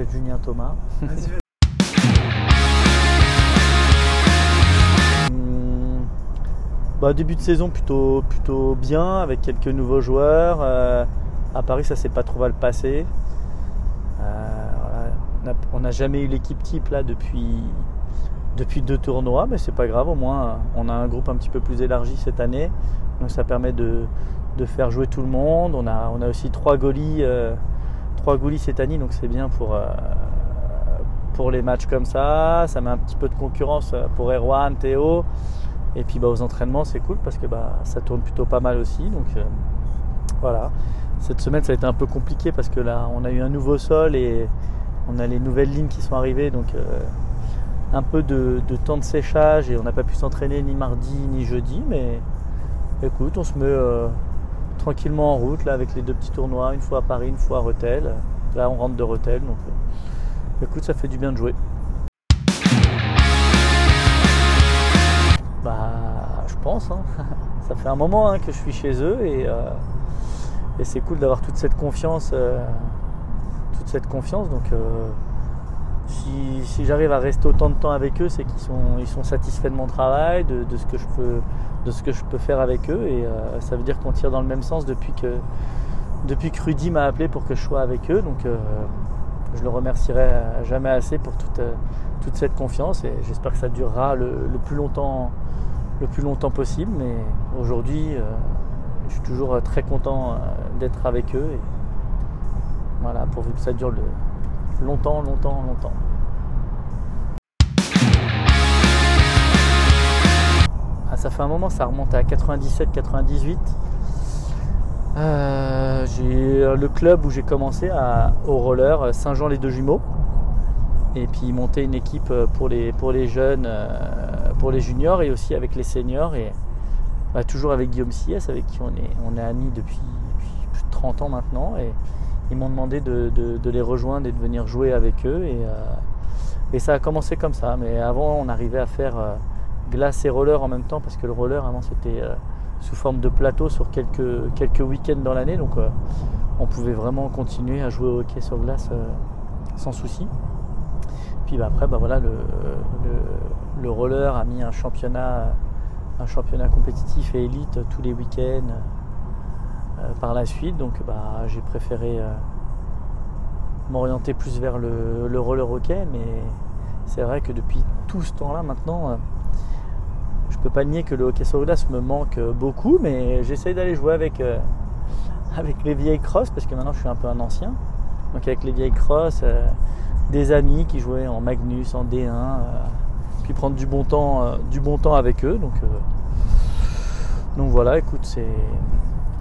m'appelle Julien Thomas. Début de saison plutôt bien, avec quelques nouveaux joueurs. À Paris, ça s'est pas trop mal passé. On n'a jamais eu l'équipe type là depuis 2 tournois, mais c'est pas grave, au moins on a un groupe un petit peu plus élargi cette année, donc ça permet de faire jouer tout le monde. On a aussi 3 goalies cette année, donc c'est bien pour les matchs comme ça. Ça met un petit peu de concurrence pour Erwan, Théo, et puis aux entraînements c'est cool parce que ça tourne plutôt pas mal aussi, donc voilà. Cette semaine ça a été un peu compliqué parce que là on a eu un nouveau sol et on a les nouvelles lignes qui sont arrivées, donc un peu de temps de séchage et on n'a pas pu s'entraîner ni mardi ni jeudi, mais écoute, on se met tranquillement en route là avec les 2 petits tournois, une fois à Paris, une fois à Rethel. Là on rentre de Rethel, donc écoute, ça fait du bien de jouer. Je pense, hein. Ça fait un moment que je suis chez eux et c'est cool d'avoir toute cette confiance. Donc si j'arrive à rester autant de temps avec eux, c'est qu'ils sont satisfaits de mon travail, de ce que je peux faire avec eux, et ça veut dire qu'on tire dans le même sens depuis que Rudy m'a appelé pour que je sois avec eux, donc je le remercierai jamais assez pour toute cette confiance, et j'espère que ça durera le plus longtemps possible. Mais aujourd'hui je suis toujours très content d'être avec eux, et voilà, pourvu que ça dure longtemps. Ça fait un moment, ça remonte à 97-98. J'ai le club où j'ai commencé au roller, Saint-Jean-les-Deux-Jumeaux, et puis monter une équipe pour les jeunes, pour les juniors et aussi avec les seniors, et toujours avec Guillaume Siès, avec qui on est amis depuis plus de 30 ans maintenant, et ils m'ont demandé de les rejoindre et de venir jouer avec eux, et ça a commencé comme ça. Mais avant, on arrivait à faire glace et roller en même temps, parce que le roller avant c'était sous forme de plateau sur quelques week-ends dans l'année, donc on pouvait vraiment continuer à jouer au hockey sur glace sans souci. Puis après voilà, le roller a mis un championnat compétitif et élite tous les week-ends par la suite, donc j'ai préféré m'orienter plus vers le roller hockey. Mais c'est vrai que depuis tout ce temps là maintenant, je peux pas nier que le hockey sur glace me manque beaucoup, mais j'essaye d'aller jouer avec les vieilles crosses, parce que maintenant je suis un peu un ancien, donc avec les vieilles crosses, des amis qui jouaient en Magnus, en D1, puis prendre du bon temps avec eux, donc voilà, écoute,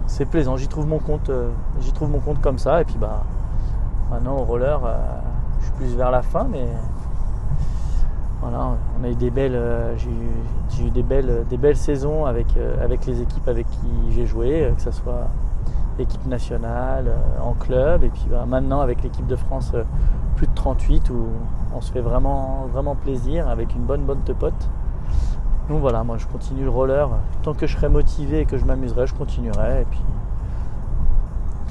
c'est plaisant, j'y trouve mon compte comme ça. Et puis maintenant au roller, je suis plus vers la fin, mais voilà, on a eu j'ai eu des belles saisons avec les équipes avec qui j'ai joué, que ce soit équipe nationale, en club, et puis maintenant avec l'équipe de France plus de 38, où on se fait vraiment, vraiment plaisir avec une bonne pote. Donc voilà, moi je continue le roller, tant que je serai motivé et que je m'amuserai, je continuerai, et puis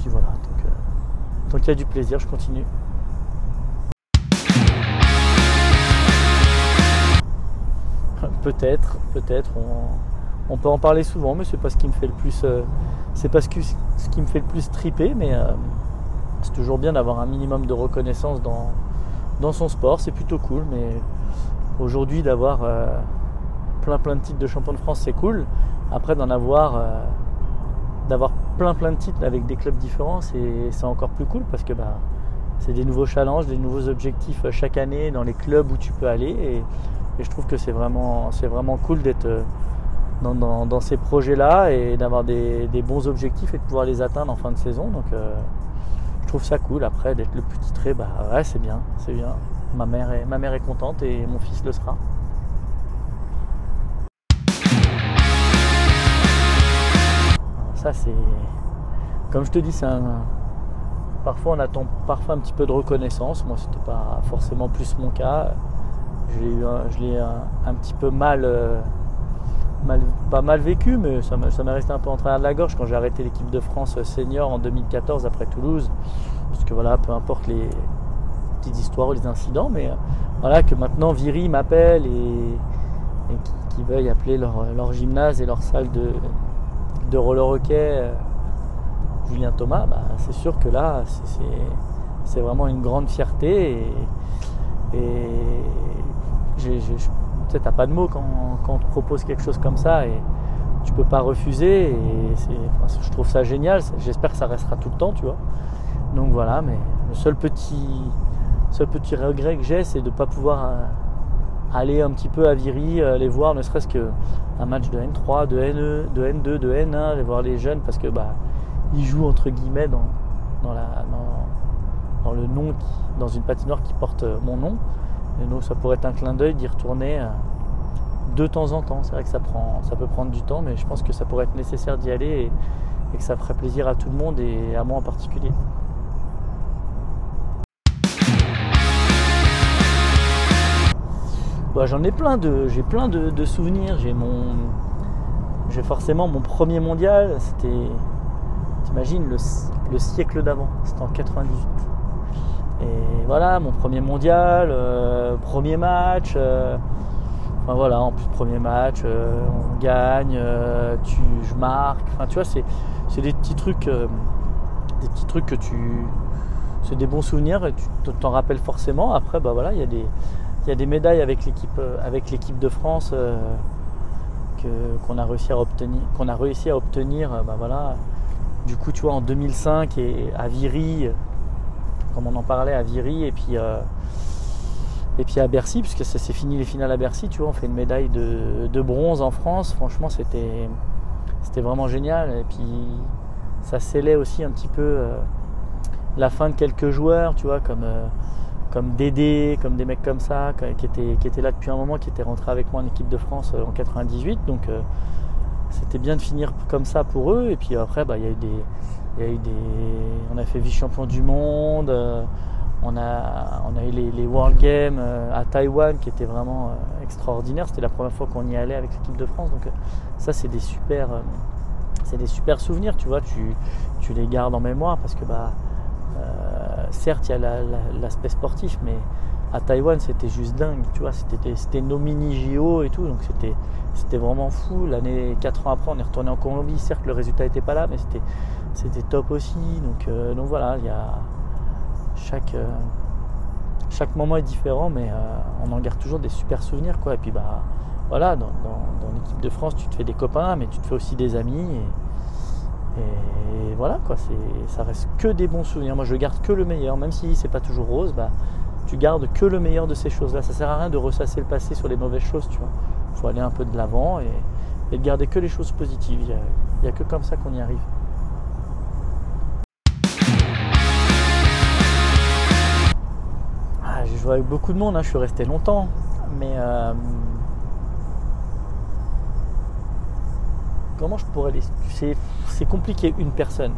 voilà, tant qu'il y a du plaisir, je continue. Peut-être, on peut en parler souvent, mais c'est pas ce qui me fait le plus, ce qui me fait le plus triper, mais c'est toujours bien d'avoir un minimum de reconnaissance dans son sport, c'est plutôt cool. Mais aujourd'hui, d'avoir plein de titres de champion de France, c'est cool. Après, d'avoir plein de titres avec des clubs différents, c'est encore plus cool, parce que c'est des nouveaux challenges, des nouveaux objectifs chaque année dans les clubs où tu peux aller, et je trouve que c'est vraiment cool d'être dans ces projets-là et d'avoir des bons objectifs et de pouvoir les atteindre en fin de saison. Donc je trouve ça cool. Après, d'être le plus titré, ouais, c'est bien. Ma mère est contente et mon fils le sera. Ça, c'est, comme je te dis, parfois on attend un petit peu de reconnaissance. Moi, c'était pas forcément plus mon cas. Je l'ai un petit peu pas mal vécu, mais ça m'est resté un peu en travers de la gorge quand j'ai arrêté l'équipe de France senior en 2014 après Toulouse, parce que voilà, peu importe petites histoires ou les incidents, mais voilà, que maintenant Viry m'appelle et qui veuillent appeler leur gymnase et leur salle de roller hockey Julien Thomas, bah, c'est sûr que là c'est vraiment une grande fierté et peut-être t'as pas de mots quand on te propose quelque chose comme ça et tu peux pas refuser et je trouve ça génial, j'espère que ça restera tout le temps, tu vois. Donc voilà, mais le seul petit regret que j'ai, c'est de ne pas pouvoir aller un petit peu à Viry, les voir, ne serait-ce qu'un match de N3, de NE, de N2, de N1, aller voir les jeunes parce que ils jouent entre guillemets dans le nom, dans une patinoire qui porte mon nom. Et donc ça pourrait être un clin d'œil d'y retourner de temps en temps. C'est vrai que ça peut prendre du temps, mais je pense que ça pourrait être nécessaire d'y aller et que ça ferait plaisir à tout le monde et à moi en particulier. J'en ai j'ai plein de souvenirs. J'ai forcément mon premier mondial, c'était, t'imagines, le siècle d'avant, c'était en 98. Et voilà, mon premier mondial, premier match, enfin voilà, en plus premier match, on gagne, je marque, enfin tu vois, c'est des petits trucs que c'est des bons souvenirs et tu t'en rappelles forcément. Après, voilà, il y a des médailles avec l'équipe de France qu'on a réussi à obtenir, voilà. Du coup, tu vois, en 2005 et à Viry, comme on en parlait à Viry, et puis à Bercy, puisque ça s'est fini les finales à Bercy, tu vois, on fait une médaille de bronze en France. Franchement, c'était vraiment génial. Et puis ça scellait aussi un petit peu la fin de quelques joueurs, tu vois, comme Dédé, comme des mecs comme ça, qui étaient là depuis un moment, qui étaient rentrés avec moi en équipe de France en 98. Donc c'était bien de finir comme ça pour eux. Et puis après, on a fait vice-champion du monde, on a eu les World Games à Taïwan qui étaient vraiment extraordinaires. C'était la première fois qu'on y allait avec l'équipe de France. Donc ça, c'est des super souvenirs, tu vois. Tu les gardes en mémoire parce que certes, il y a l'aspect sportif, mais à Taïwan, c'était juste dingue, tu vois. C'était nos mini-JO et tout, donc c'était vraiment fou. 4 ans après, on est retourné en Colombie. Certes, le résultat n'était pas là, mais c'était top aussi. Donc voilà, il y a chaque moment est différent, mais on en garde toujours des super souvenirs, quoi. Et puis voilà, dans l'équipe de France, tu te fais des copains, mais tu te fais aussi des amis. Et voilà, quoi, ça reste que des bons souvenirs. Moi, je garde que le meilleur, même si c'est pas toujours rose. Tu gardes que le meilleur de ces choses-là. Ça sert à rien de ressasser le passé sur les mauvaises choses, tu vois. Il faut aller un peu de l'avant et de garder que les choses positives. Il n'y a que comme ça qu'on y arrive. J'ai joué avec beaucoup de monde, hein. Je suis resté longtemps, mais comment je pourrais c'est compliqué. Une personne,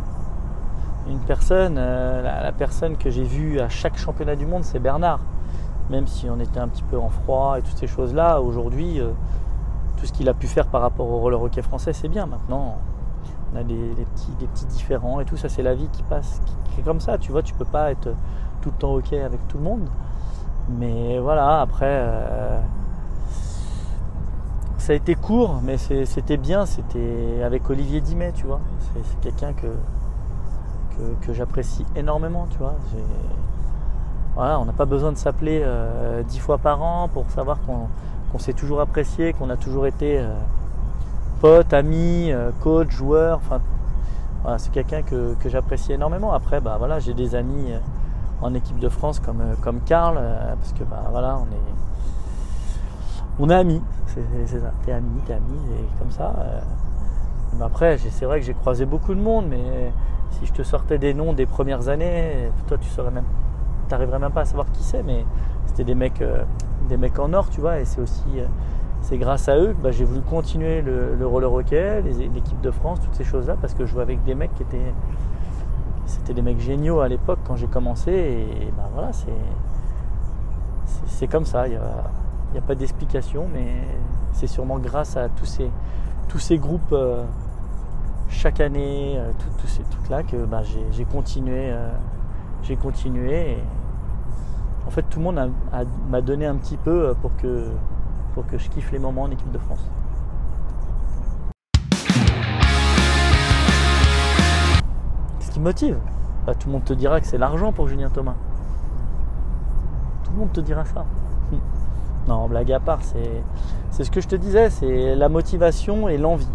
la personne que j'ai vue à chaque championnat du monde, c'est Bernard. Même si on était un petit peu en froid et toutes ces choses-là, aujourd'hui, tout ce qu'il a pu faire par rapport au roller hockey français, c'est bien. Maintenant, on a des petits différends et tout. Ça, c'est la vie qui passe, qui est comme ça. Tu vois, tu peux pas être tout le temps ok avec tout le monde. Mais voilà, après, ça a été court, mais c'était bien. C'était avec Olivier Dimet, tu vois. C'est quelqu'un que j'apprécie énormément, tu vois. Voilà, on n'a pas besoin de s'appeler 10 fois par an pour savoir qu'on s'est toujours apprécié, qu'on a toujours été potes, amis, coach, joueur. Enfin, voilà, c'est quelqu'un que j'apprécie énormément. Après, voilà, j'ai des amis en équipe de France comme Karl, parce que voilà, on est amis. C'est ça. T'es ami, et comme ça. Mais après, c'est vrai que j'ai croisé beaucoup de monde, mais si je te sortais des noms des premières années, toi t'arriverais même pas à savoir qui c'est, mais c'était des mecs en or, tu vois, et c'est grâce à eux que j'ai voulu continuer le roller hockey, l'équipe de France, toutes ces choses-là, parce que je jouais avec des mecs c'était des mecs géniaux à l'époque quand j'ai commencé, et voilà, c'est comme ça, il n'y a pas d'explication, mais c'est sûrement grâce à tous ces groupes chaque année, tous ces trucs-là que j'ai continué. Et en fait, tout le monde m'a donné un petit peu pour que je kiffe les moments en équipe de France. Ce qui me motive, bah, tout le monde te dira que c'est l'argent pour Julien Thomas. Tout le monde te dira ça. Non, blague à part, c'est ce que je te disais, c'est la motivation et l'envie.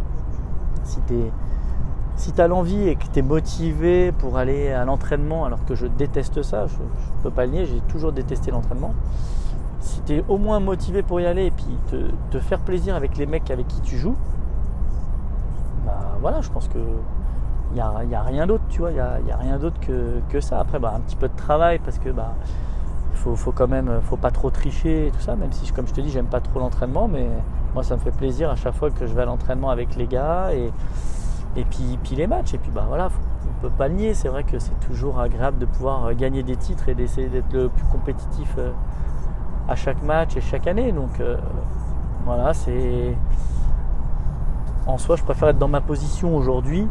Si tu as l'envie et que tu es motivé pour aller à l'entraînement, alors que je déteste ça, je ne peux pas le nier, j'ai toujours détesté l'entraînement. Si tu es au moins motivé pour y aller et puis te faire plaisir avec les mecs avec qui tu joues, bah voilà, je pense que il y a rien d'autre, tu vois, il y a rien d'autre que ça. Après, bah, un petit peu de travail parce que bah faut quand même, faut pas trop tricher et tout ça, même si, comme je te dis, j'aime pas trop l'entraînement, mais moi ça me fait plaisir à chaque fois que je vais à l'entraînement avec les gars et puis les matchs. Et puis bah voilà, on peut pas le nier, c'est vrai que c'est toujours agréable de pouvoir gagner des titres et d'essayer d'être le plus compétitif à chaque match et chaque année. Donc voilà, c'est en soi, je préfère être dans ma position aujourd'hui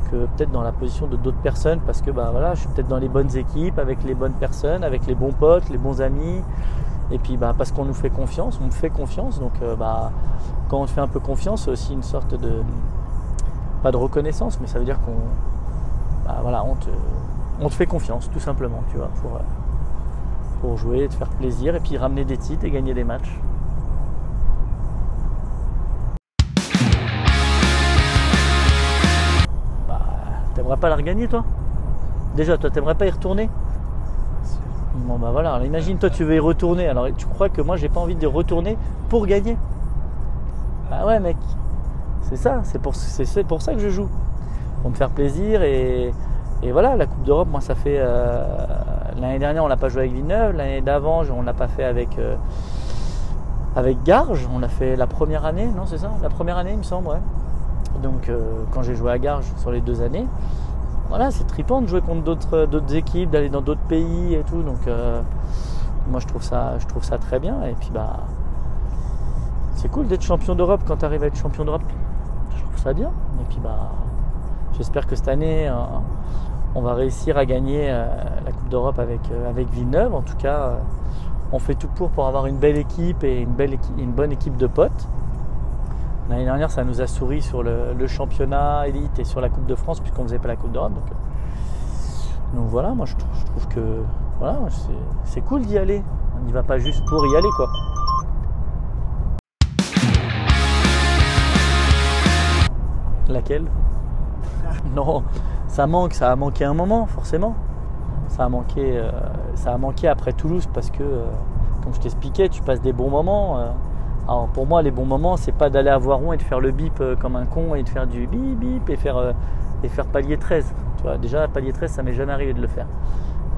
que peut-être dans la position de d'autres personnes, parce que bah voilà, je suis peut-être dans les bonnes équipes, avec les bonnes personnes, avec les bons potes, les bons amis, et puis bah parce qu'on nous fait confiance, on me fait confiance, donc bah quand on te fait un peu confiance, c'est aussi une sorte de, pas de reconnaissance, mais ça veut dire qu'on, bah voilà, on te fait confiance tout simplement, tu vois, pour jouer, te faire plaisir, et puis ramener des titres et gagner des matchs. T'aimerais pas la regagner, toi? Déjà, toi, t'aimerais pas y retourner? Bon, bah voilà, alors, imagine, toi, tu veux y retourner. Alors, tu crois que moi, j'ai pas envie de retourner pour gagner? Bah ouais, mec, c'est ça, c'est pour ça que je joue. Pour me faire plaisir et voilà, la Coupe d'Europe, moi, ça fait... l'année dernière, on l'a pas joué avec Villeneuve. L'année d'avant, on l'a pas fait avec Garges. On l'a fait la première année, non, c'est ça? La première année, il me semble, ouais. Donc quand j'ai joué à Garges sur les 2 années, voilà, c'est trippant de jouer contre d'autres équipes, d'aller dans d'autres pays et tout. Donc moi je trouve ça très bien. Et puis bah c'est cool d'être champion d'Europe quand tu arrives à être champion d'Europe. Je trouve ça bien. Et puis bah j'espère que cette année on va réussir à gagner la Coupe d'Europe avec Villeneuve. En tout cas, on fait tout pour avoir une belle équipe et une bonne équipe de potes. L'année dernière, ça nous a souri sur le championnat élite et sur la Coupe de France, puisqu'on ne faisait pas la Coupe d'Europe. Donc voilà, moi je trouve que voilà, c'est cool d'y aller. On n'y va pas juste pour y aller, quoi. Laquelle? Non, ça a manqué un moment, forcément. Ça a manqué après Toulouse parce que, comme je t'expliquais, tu passes des bons moments. Alors pour moi, les bons moments, c'est pas d'aller à Voiron et de faire le bip comme un con et de faire du bip bip et faire palier 13. Tu vois, déjà palier 13, ça m'est jamais arrivé de le faire.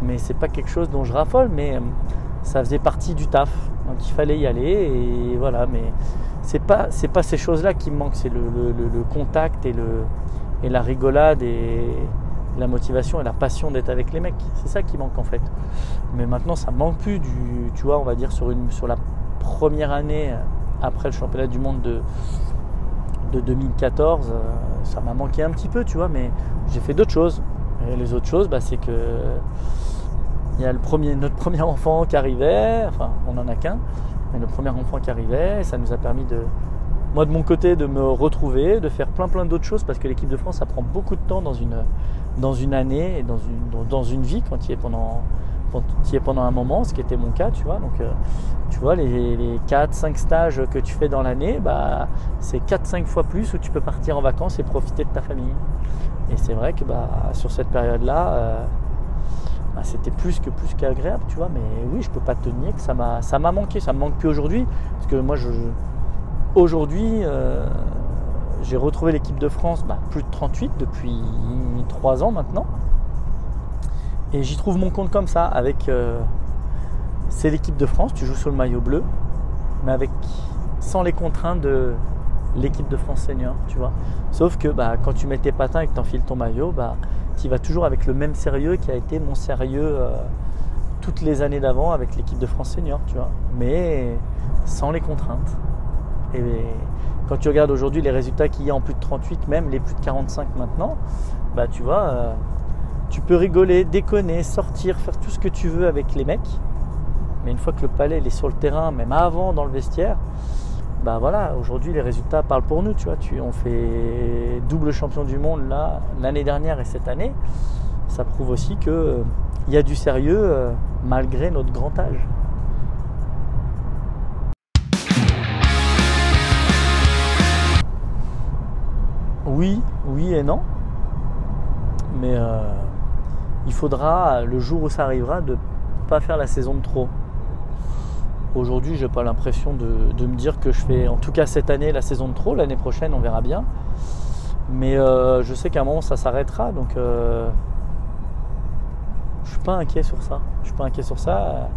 Mais c'est pas quelque chose dont je raffole, mais ça faisait partie du taf. Donc il fallait y aller et voilà. Mais c'est pas ces choses-là qui me manquent, c'est le contact et la rigolade et la motivation et la passion d'être avec les mecs. C'est ça qui manque en fait. Mais maintenant, ça manque plus tu vois, on va dire sur la première année après le championnat du monde de 2014, ça m'a manqué un petit peu, tu vois, mais j'ai fait d'autres choses. Et les autres choses, bah, c'est que il y a notre premier enfant qui arrivait, enfin on n'en a qu'un, mais notre premier enfant qui arrivait, ça nous a permis moi de mon côté, de me retrouver, de faire plein d'autres choses, parce que l'équipe de France, ça prend beaucoup de temps dans une année et dans une vie quand tu y es pendant un moment, ce qui était mon cas, tu vois. Donc tu vois, les 4-5 stages que tu fais dans l'année, bah, c'est 4-5 fois plus où tu peux partir en vacances et profiter de ta famille. Et c'est vrai que bah, sur cette période-là, bah, c'était plus qu'agréable, tu vois. Mais oui, je peux pas te nier que ça m'a manqué. Ça me manque plus aujourd'hui, parce que moi, aujourd'hui, j'ai retrouvé l'équipe de France, bah, plus de 38 depuis 3 ans maintenant. Et j'y trouve mon compte comme ça, c'est l'équipe de France, tu joues sur le maillot bleu, mais sans les contraintes de l'équipe de France senior, tu vois. Sauf que bah, quand tu mets tes patins et que tu enfiles ton maillot, bah, tu y vas toujours avec le même sérieux qui a été mon sérieux toutes les années d'avant avec l'équipe de France senior, tu vois. Mais sans les contraintes. Et quand tu regardes aujourd'hui les résultats qu'il y a en plus de 38, même les plus de 45 maintenant, bah, tu vois... tu peux rigoler, déconner, sortir, faire tout ce que tu veux avec les mecs. Mais une fois que le Palais il est sur le terrain, même avant dans le vestiaire, bah voilà, aujourd'hui les résultats parlent pour nous, tu vois. On fait double champion du monde là, l'année dernière et cette année. Ça prouve aussi qu'il y a du sérieux malgré notre grand âge. Oui et non. Mais il faudra, le jour où ça arrivera, de ne pas faire la saison de trop. Aujourd'hui, je n'ai pas l'impression de me dire que je fais, en tout cas cette année, la saison de trop. L'année prochaine, on verra bien. Mais je sais qu'à un moment, ça s'arrêtera. Donc, je ne suis pas inquiet sur ça.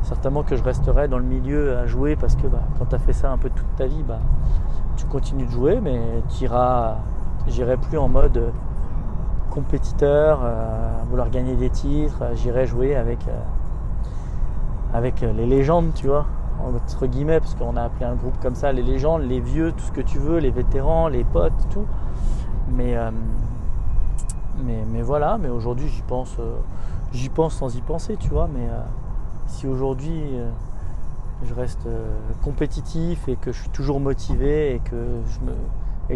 Certainement que je resterai dans le milieu à jouer parce que quand tu as fait ça un peu toute ta vie, tu continues de jouer, mais j'irai plus en mode compétiteur, vouloir gagner des titres. J'irai jouer avec les légendes, tu vois, entre guillemets, parce qu'on a appelé un groupe comme ça, les légendes, les vieux, tout ce que tu veux, les vétérans, les potes, tout. Mais voilà, mais aujourd'hui j'y pense sans y penser, tu vois. Mais si aujourd'hui je reste compétitif et que je suis toujours motivé et que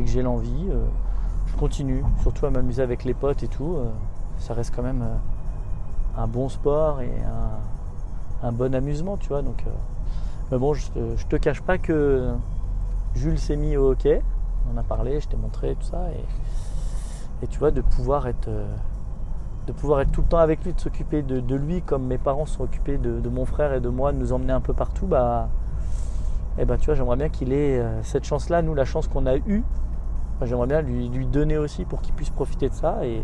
j'ai l'envie, je continue, surtout à m'amuser avec les potes et tout. Ça reste quand même un bon sport et un bon amusement, tu vois. Donc, mais bon, je te cache pas que Jules s'est mis au hockey. On en a parlé, je t'ai montré tout ça, et tu vois, de pouvoir être tout le temps avec lui, de s'occuper de lui comme mes parents se sont occupés de mon frère et de moi, de nous emmener un peu partout. Tu vois, j'aimerais bien qu'il ait cette chance-là, nous, la chance qu'on a eue. J'aimerais bien lui donner aussi pour qu'il puisse profiter de ça et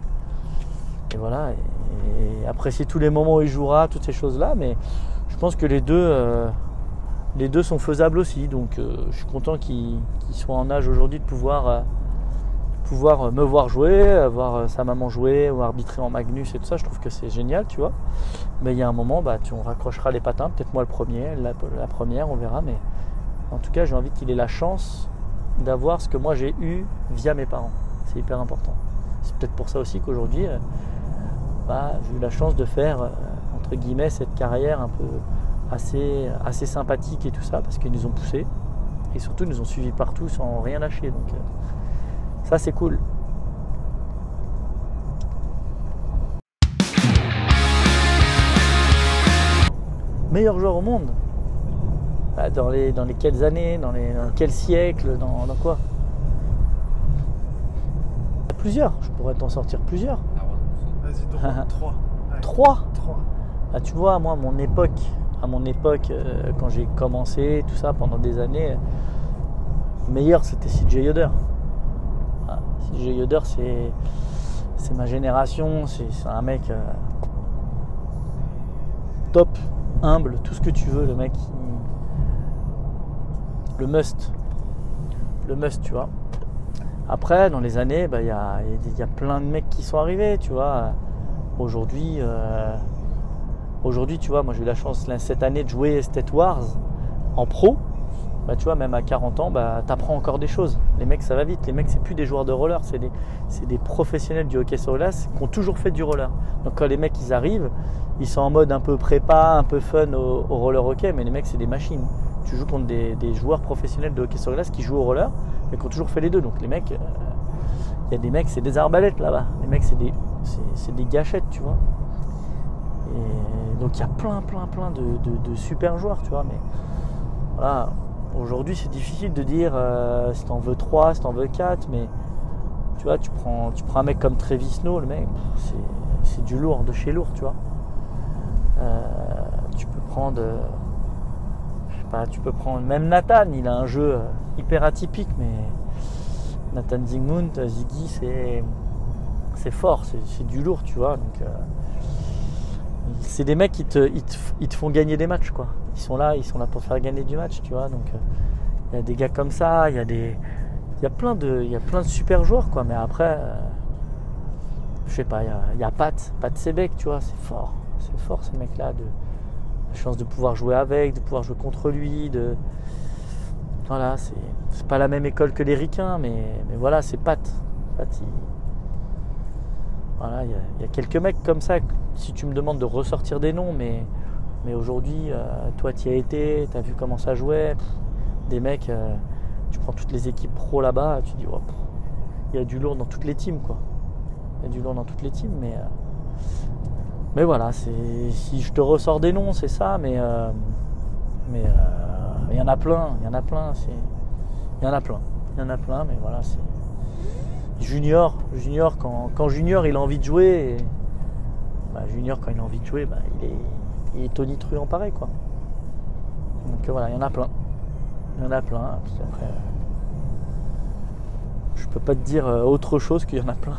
voilà, et apprécier tous les moments où il jouera, toutes ces choses-là. Mais je pense que les deux sont faisables aussi. Donc je suis content qu'il soit en âge aujourd'hui de pouvoir me voir jouer, voir sa maman jouer ou arbitrer en Magnus et tout ça. Je trouve que c'est génial, tu vois. Mais il y a un moment, on raccrochera les patins, peut-être moi le premier, la première, on verra. Mais en tout cas, j'ai envie qu'il ait la chance d'avoir ce que moi j'ai eu via mes parents. C'est hyper important. C'est peut-être pour ça aussi qu'aujourd'hui, j'ai eu la chance de faire, entre guillemets, cette carrière un peu assez sympathique et tout ça, parce qu'ils nous ont poussés et surtout ils nous ont suivis partout sans rien lâcher. Donc ça, c'est cool. Meilleur joueur au monde? Dans les quelles années, dans quel siècle, dans quoi? Il y a plusieurs, je pourrais t'en sortir plusieurs. Vas-y, donc 3. 3 tu vois, moi, à mon époque, quand j'ai commencé, tout ça, pendant des années, meilleur, c'était CJ Yoder. CJ Yoder, c'est ma génération, c'est un mec top, humble, tout ce que tu veux, le mec, le must, tu vois. Après, dans les années, y a plein de mecs qui sont arrivés, tu vois. Aujourd'hui, tu vois, moi j'ai eu la chance cette année de jouer State Wars en pro. Tu vois, même à 40 ans, t'apprends encore des choses. Les mecs, ça va vite. Les mecs, c'est plus des joueurs de roller, c'est des professionnels du hockey sur glace qui ont toujours fait du roller. Donc quand les mecs, ils arrivent, ils sont en mode un peu prépa, un peu fun au roller hockey, mais les mecs, c'est des machines. Tu joues contre des joueurs professionnels de hockey sur glace qui jouent au roller, mais qui ont toujours fait les deux. Donc les mecs, il y a des mecs, c'est des arbalètes là-bas. Les mecs, c'est des gâchettes, tu vois. Et donc il y a plein de super joueurs, tu vois. Mais voilà, aujourd'hui, c'est difficile de dire si t'en veux 3, si t'en veux 4, mais tu vois, tu prends un mec comme Travis Snow, le mec, c'est du lourd, de chez lourd, tu vois. Tu peux prendre, même Nathan, il a un jeu hyper atypique, mais Nathan Ziggy, c'est fort, c'est du lourd, tu vois. Donc c'est des mecs qui te font gagner des matchs, quoi. Ils sont là pour faire gagner du match, tu vois. Donc il y a des gars comme ça, il y a plein de super joueurs, quoi. Mais après, je sais pas, il y a Pat Sebeck, tu vois, c'est fort ces mecs-là, la chance de pouvoir jouer avec, de pouvoir jouer contre lui, voilà, c'est pas la même école que les Ricains, mais voilà, c'est Pat, voilà, il y a quelques mecs comme ça, si tu me demandes de ressortir des noms, mais Mais aujourd'hui, toi, tu y as été, tu as vu comment ça jouait. Des mecs, tu prends toutes les équipes pro là-bas, tu dis, oh, il y a du lourd dans toutes les teams, quoi. Il y a du lourd dans toutes les teams, mais voilà, si je te ressors des noms, c'est ça, mais il y en a plein, il y en a plein, mais voilà, c'est Junior, quand Junior il a envie de jouer, Junior quand il a envie de jouer, il est tonitruant pareil, quoi. Donc voilà, il y en a plein. Puis après, je peux pas te dire autre chose qu'il y en a plein.